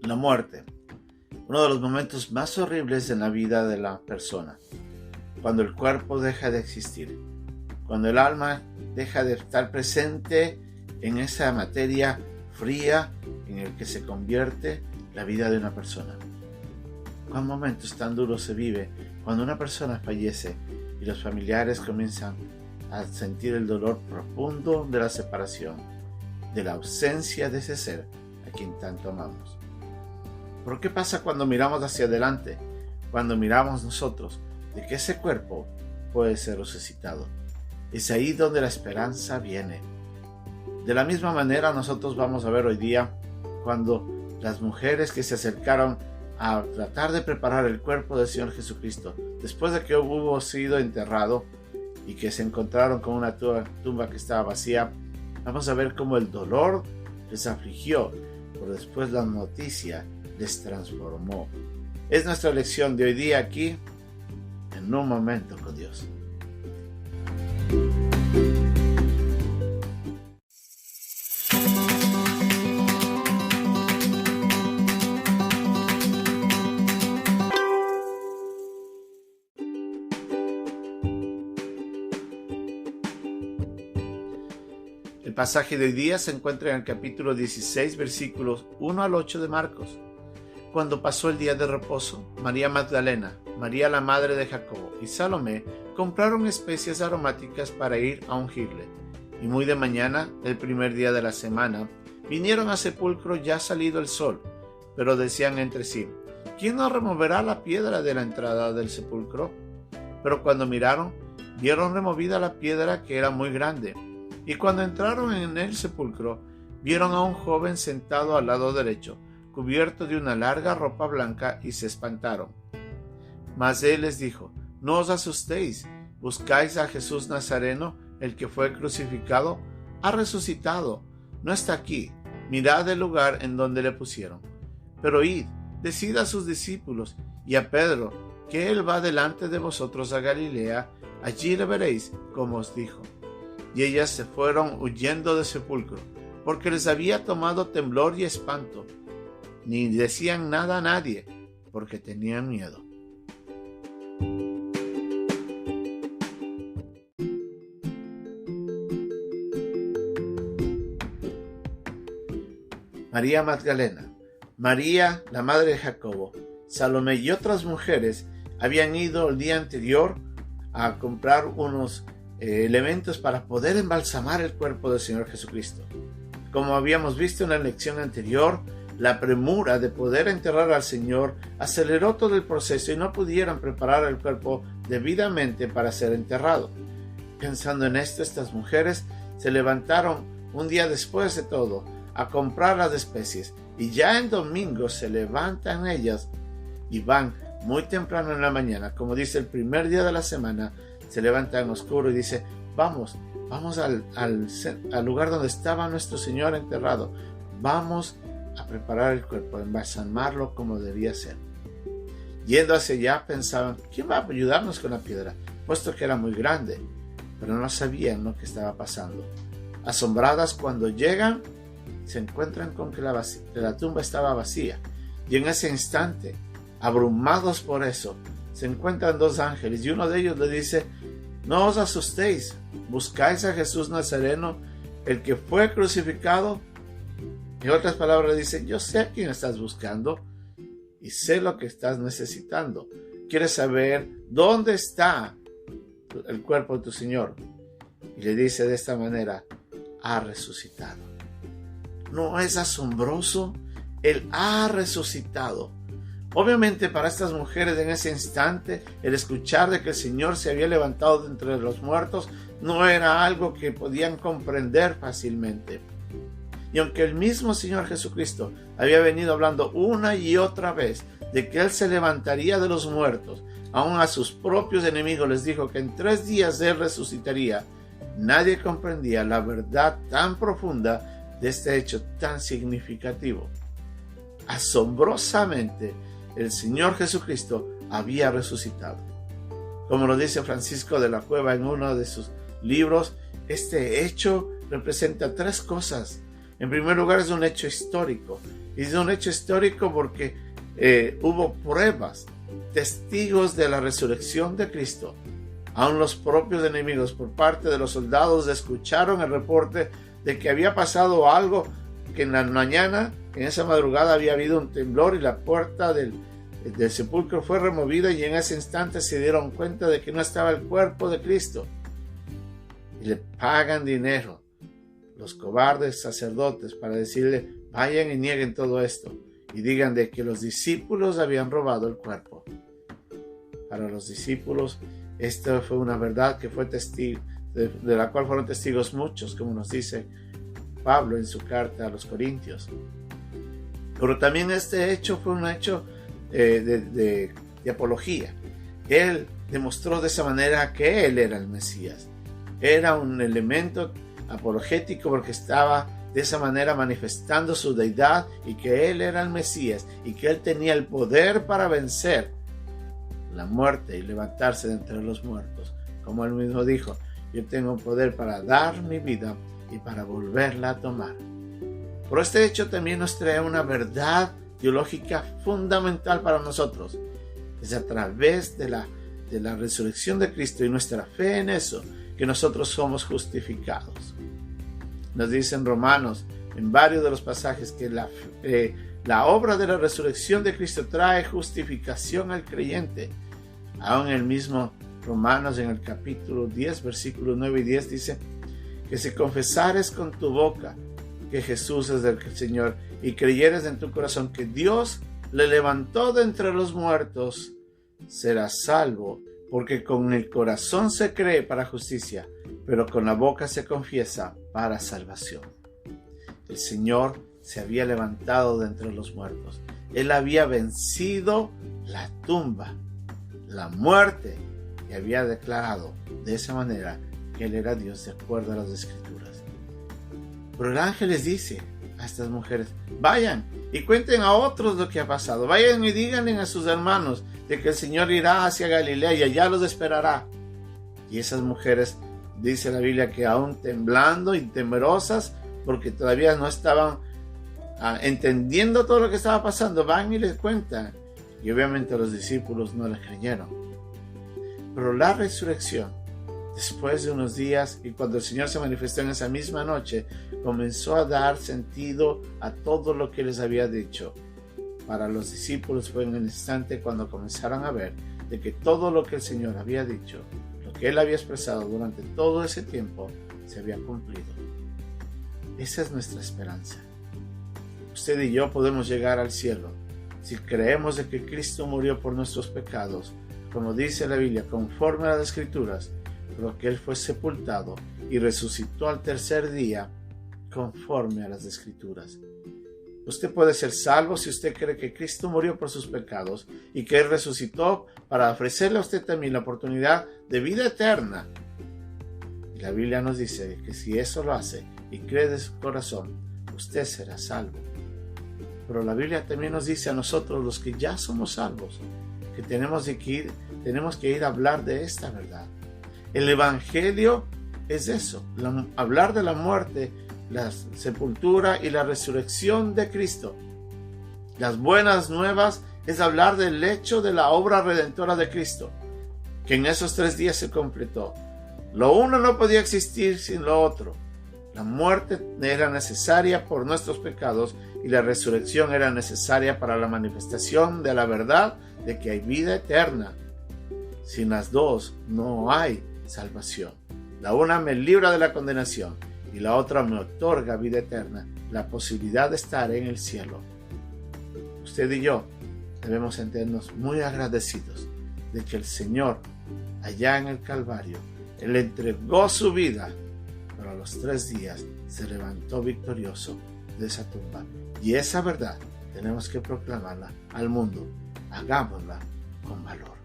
La muerte, uno de los momentos más horribles en la vida de la persona, cuando el cuerpo deja de existir, cuando el alma deja de estar presente en esa materia fría en el que se convierte la vida de una persona. ¿Cuán momentos tan duros se vive cuando una persona fallece y los familiares comienzan a sentir el dolor profundo de la separación, de la ausencia de ese ser a quien tanto amamos? ¿Pero qué pasa cuando miramos hacia adelante? Cuando miramos nosotros de que ese cuerpo puede ser resucitado. Es ahí donde la esperanza viene. De la misma manera nosotros vamos a ver hoy día cuando las mujeres que se acercaron a tratar de preparar el cuerpo del Señor Jesucristo, después de que hubo sido enterrado y que se encontraron con una tumba que estaba vacía, vamos a ver cómo el dolor les afligió, pero después la noticia les transformó. Es nuestra lección de hoy día aquí, en un momento con Dios. El pasaje de hoy día se encuentra en el capítulo 16, versículos 1 al 8 de Marcos. Cuando pasó el día de reposo, María Magdalena, María la madre de Jacobo y Salomé compraron especias aromáticas para ir a ungirle. Y muy de mañana, el primer día de la semana, vinieron al sepulcro ya salido el sol, pero decían entre sí: ¿quién nos removerá la piedra de la entrada del sepulcro? Pero cuando miraron, vieron removida la piedra, que era muy grande. Y cuando entraron en el sepulcro, vieron a un joven sentado al lado derecho, cubierto de una larga ropa blanca, y se espantaron. Mas él les dijo: no os asustéis, buscáis a Jesús Nazareno, el que fue crucificado. Ha resucitado, no está aquí, mirad el lugar en donde le pusieron. Pero id, decid a sus discípulos y a Pedro, que él va delante de vosotros a Galilea, allí le veréis como os dijo. Y ellas se fueron huyendo del sepulcro, porque les había tomado temblor y espanto. Ni decían nada a nadie, porque tenían miedo. María Magdalena, María la madre de Jacobo, Salomé y otras mujeres habían ido el día anterior a comprar unos elementos para poder embalsamar el cuerpo del Señor Jesucristo. Como habíamos visto en la lección anterior, la premura de poder enterrar al Señor aceleró todo el proceso y no pudieron preparar el cuerpo debidamente para ser enterrado. Pensando en esto, estas mujeres se levantaron un día después de todo a comprar las especies, y ya en domingo se levantan ellas y van muy temprano en la mañana, como dice el primer día de la semana. Se levanta en oscuro y dice: vamos al lugar donde estaba nuestro Señor enterrado. Vamos a preparar el cuerpo, a embalsamarlo como debía ser. Yendo hacia allá pensaban: ¿quién va a ayudarnos con la piedra? Puesto que era muy grande, pero no sabían lo que estaba pasando. Asombradas, cuando llegan, se encuentran con que la tumba estaba vacía. Y en ese instante, abrumados por eso, se encuentran dos ángeles, y uno de ellos le dice: no os asustéis, buscáis a Jesús Nazareno, el que fue crucificado. En otras palabras, le dice: yo sé a quién estás buscando y sé lo que estás necesitando. ¿Quieres saber dónde está el cuerpo de tu Señor? Y le dice de esta manera: ha resucitado. ¿No es asombroso? Él ha resucitado. Obviamente, para estas mujeres en ese instante, el escuchar de que el Señor se había levantado de entre los muertos no era algo que podían comprender fácilmente. Y aunque el mismo Señor Jesucristo había venido hablando una y otra vez de que Él se levantaría de los muertos, aún a sus propios enemigos les dijo que en 3 días Él resucitaría, nadie comprendía la verdad tan profunda de este hecho tan significativo. Asombrosamente, el Señor Jesucristo había resucitado. Como lo dice Francisco de la Cueva en uno de sus libros, este hecho representa 3 cosas. En primer lugar, es un hecho histórico. Y es un hecho histórico porque hubo pruebas, testigos de la resurrección de Cristo. Aún los propios enemigos por parte de los soldados escucharon el reporte de que había pasado algo, que en la mañana, en esa madrugada, había habido un temblor y la puerta del sepulcro fue removida, y en ese instante se dieron cuenta de que no estaba el cuerpo de Cristo. Y le pagan dinero los cobardes sacerdotes para decirle: vayan y nieguen todo esto y digan de que los discípulos habían robado el cuerpo. Para los discípulos esta fue una verdad que fue testigo, de la cual fueron testigos muchos, como nos dice Pablo en su carta a los Corintios. Pero también este hecho fue un hecho de apología. Él demostró de esa manera que él era el Mesías. Era un elemento apologético porque estaba de esa manera manifestando su deidad, y que él era el Mesías y que él tenía el poder para vencer la muerte y levantarse de entre los muertos. Como él mismo dijo: yo tengo poder para dar mi vida y para volverla a tomar. Pero este hecho también nos trae una verdad teológica fundamental para nosotros. Es a través de la resurrección de Cristo y nuestra fe en eso que nosotros somos justificados. Nos dicen Romanos en varios de los pasajes que la obra de la resurrección de Cristo trae justificación al creyente. Aún el mismo Romanos, en el capítulo 10, versículos 9 y 10, dice que si confesares con tu boca que Jesús es el Señor y creyeres en tu corazón que Dios le levantó de entre los muertos, serás salvo, porque con el corazón se cree para justicia, pero con la boca se confiesa para salvación. El Señor se había levantado de entre los muertos. Él había vencido la tumba, la muerte, y había declarado de esa manera que Él era Dios de acuerdo a las Escrituras. Pero el ángel les dice a estas mujeres: vayan y cuenten a otros lo que ha pasado. Vayan y díganle a sus hermanos de que el Señor irá hacia Galilea y allá los esperará. Y esas mujeres, dice la Biblia, que aún temblando y temerosas, porque todavía no estaban entendiendo todo lo que estaba pasando, van y les cuentan. Y obviamente los discípulos no les creyeron. Pero la resurrección, después de unos días, y cuando el Señor se manifestó en esa misma noche, comenzó a dar sentido a todo lo que les había dicho. Para los discípulos fue en el instante cuando comenzaron a ver de que todo lo que el Señor había dicho, lo que Él había expresado durante todo ese tiempo, se había cumplido. Esa es nuestra esperanza. Usted y yo podemos llegar al cielo si creemos de que Cristo murió por nuestros pecados, como dice la Biblia, conforme a las Escrituras, pero que Él fue sepultado y resucitó al tercer día, conforme a las Escrituras. Usted puede ser salvo si usted cree que Cristo murió por sus pecados y que Él resucitó para ofrecerle a usted también la oportunidad de vida eterna. Y la Biblia nos dice que si eso lo hace y cree de su corazón, usted será salvo. Pero la Biblia también nos dice a nosotros, los que ya somos salvos, que tenemos que ir a hablar de esta verdad. El Evangelio es eso, hablar de la muerte, la sepultura y la resurrección de Cristo. Las buenas nuevas es hablar del hecho de la obra redentora de Cristo, que en esos 3 días se completó. Lo uno no podía existir sin lo otro. La muerte era necesaria por nuestros pecados y la resurrección era necesaria para la manifestación de la verdad de que hay vida eterna. Sin las dos no hay salvación. La una me libra de la condenación y la otra me otorga vida eterna, la posibilidad de estar en el cielo. Usted y yo debemos sentirnos muy agradecidos de que el Señor, allá en el Calvario, Él entregó su vida, pero a los 3 días se levantó victorioso de esa tumba. Y esa verdad tenemos que proclamarla al mundo. Hagámosla con valor.